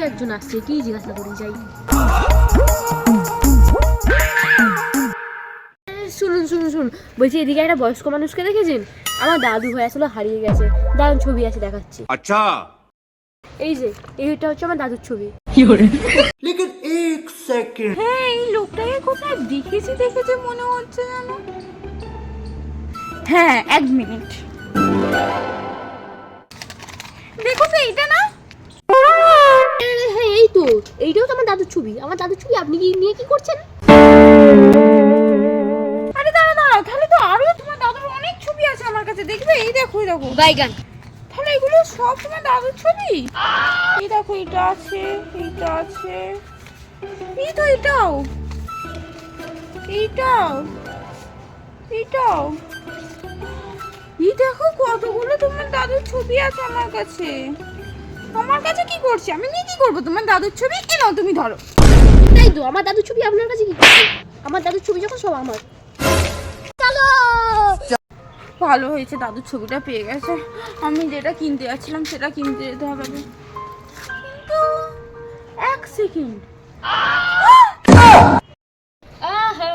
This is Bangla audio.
একজন আসছে, কি জিজ্ঞাসা করি যাই। শুনুন শুনুন শুনুন, বলছি এদিকে একটা বয়স্ক মানুষকে দেখেছেন? আমার দাদু ভাই আসলে হারিয়ে গেছে, দারুণ ছবি আছে দেখাচ্ছি। আচ্ছা, এই যে এইটা হচ্ছে আমার দাদুর ছবি। লেকিন এক সেকেন্ড। হ্যাঁ, এই লোকটাকে কোথায় দেখেছি মনে হচ্ছে যেন। হ্যাঁ, 1 মিনিট। দেখো তো, এইটা না? হ্যাঁ এই তো, এইটাও তো আমার দাদুর ছবি। আমার দাদুর ছবি আপনি কি নিয়ে কি করছেন? আরে দাঁড়াও, তাহলে তো আরো তোমার দাদুর অনেক ছবি আছে আমার কাছে, দেখবে? এই দেখো, এই দেখো। বাইগান। তাহলে এগুলো সব তোমার দাদুর ছবি? এই দেখো, এটা আছে, এইটা আছে, এই তো এটাও, এইটাও, এইটাও। এই দেখো কতগুলো তোমার দাদুর ছবি আছে আমার কাছে। আমার কাছে কি করছি আমি? নিয়ে কি করবো তোমার দাদুর ছবি? এ নাও, তুমি ধরো। তাই তো, আমার দাদুর ছবি আপনার কাছে কি করছে? আমার দাদুর ছবি যখন সব আমার। চলো। ভালো হয়েছে দাদুর ছবিটা পেয়ে গেছে। আমি যেটা কিনতে যাচ্ছিলাম সেটা কিনতে যেতে হবে। কিন্তু 1 সেকেন্ড, আহা